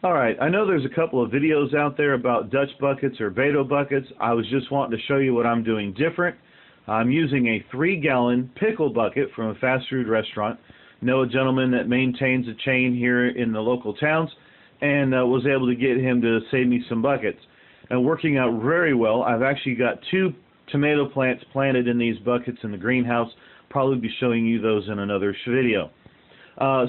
Alright, I know there's a couple of videos out there about Dutch buckets or Vado buckets. I was just wanting to show you what I'm doing different. I'm using a 3-gallon pickle bucket from a fast food restaurant. Know a gentleman that maintains a chain here in the local towns, and was able to get him to save me some buckets. And working out very well. I've actually got 2 tomato plants planted in these buckets in the greenhouse. Probably be showing you those in another video.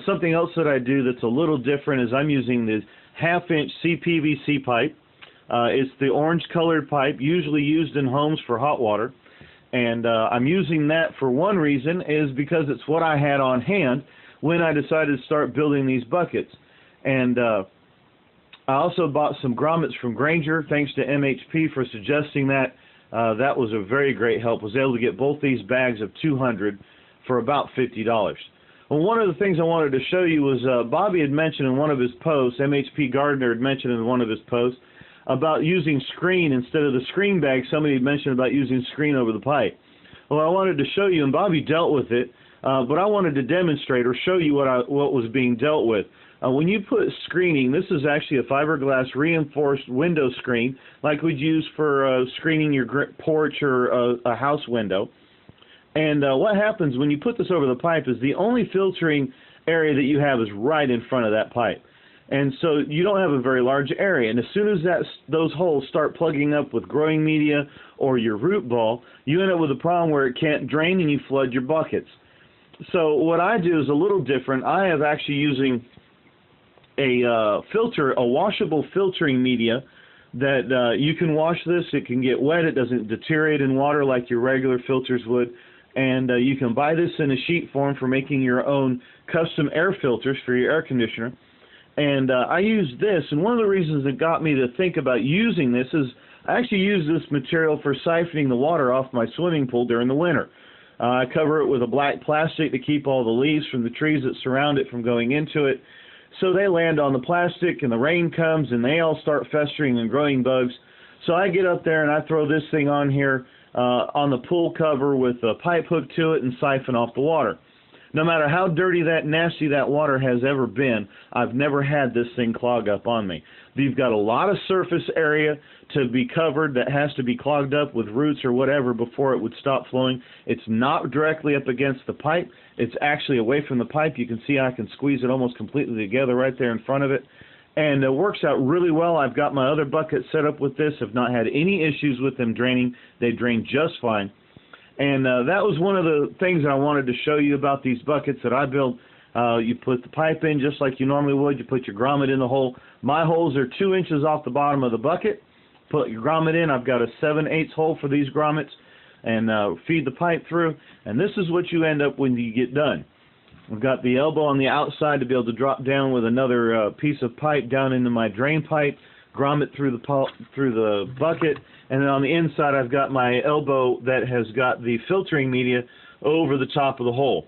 Something else that I do that's a little different is I'm using this 1/2-inch CPVC pipe. It's the orange colored pipe usually used in homes for hot water, and I'm using that for one reason is because it's what I had on hand when I decided to start building these buckets. And I also bought some grommets from Granger, thanks to MHP for suggesting that. That was a very great help. Was able to get both these bags of 200 for about $50. Well, one of the things I wanted to show you was Bobby had mentioned in one of his posts, MHP Gardener had mentioned in one of his posts, about using screen instead of the screen bag. Somebody had mentioned about using screen over the pipe. Well, I wanted to show you, and Bobby dealt with it, but I wanted to demonstrate or show you what was being dealt with. When you put screening, this is actually a fiberglass reinforced window screen like we'd use for screening your porch or a house window. And what happens when you put this over the pipe is the only filtering area that you have is right in front of that pipe. And so you don't have a very large area. And as soon as those holes start plugging up with growing media or your root ball, you end up with a problem where it can't drain and you flood your buckets. So what I do is a little different. I have actually using a washable filtering media that you can wash this. It can get wet. It doesn't deteriorate in water like your regular filters would. And you can buy this in a sheet form for making your own custom air filters for your air conditioner. And I use this, and one of the reasons that got me to think about using this is I actually use this material for siphoning the water off my swimming pool during the winter. I cover it with a black plastic to keep all the leaves from the trees that surround it from going into it. So they land on the plastic, and the rain comes, and they all start festering and growing bugs. So I get up there, and I throw this thing on here on the pool cover with a pipe hook to it and siphon off the water. No matter how dirty that nasty that water has ever been, I've never had this thing clog up on me. You've got a lot of surface area to be covered that has to be clogged up with roots or whatever before it would stop flowing. It's not directly up against the pipe. It's actually away from the pipe. You can see I can squeeze it almost completely together right there in front of it. And it works out really well. I've got my other buckets set up with this. Have not had any issues with them draining. They drain just fine. And that was one of the things that I wanted to show you about these buckets that I built. You put the pipe in just like you normally would. You put your grommet in the hole. My holes are 2 inches off the bottom of the bucket. Put your grommet in. I've got a 7/8 hole for these grommets, and feed the pipe through. And this is what you end up when you get done. I've got the elbow on the outside to be able to drop down with another piece of pipe down into my drain pipe, grommet through the bucket, and then on the inside I've got my elbow that has got the filtering media over the top of the hole.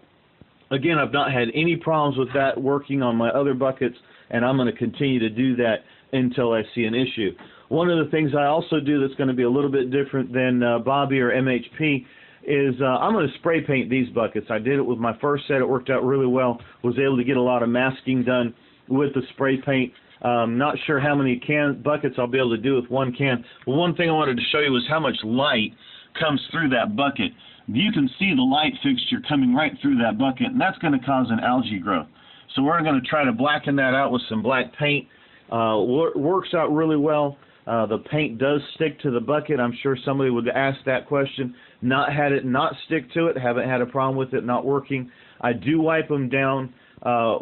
Again, I've not had any problems with that working on my other buckets, and I'm going to continue to do that until I see an issue. One of the things I also do that's going to be a little bit different than Bobby or MHP is I'm going to spray paint these buckets. I did it with my first set. It worked out really well. Was able to get a lot of masking done with the spray paint. Not sure how many buckets I'll be able to do with one can. But one thing I wanted to show you was how much light comes through that bucket. You can see the light fixture coming right through that bucket, and that's going to cause an algae growth. So we're going to try to blacken that out with some black paint. Works out really well. The paint does stick to the bucket. I'm sure somebody would ask that question. Not had it not stick to it. Haven't had a problem with it not working. I do wipe them down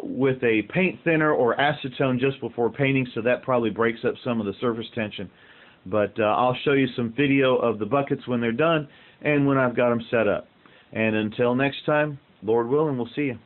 with a paint thinner or acetone just before painting, so that probably breaks up some of the surface tension. But I'll show you some video of the buckets when they're done and when I've got them set up. And until next time, Lord willing, we'll see you.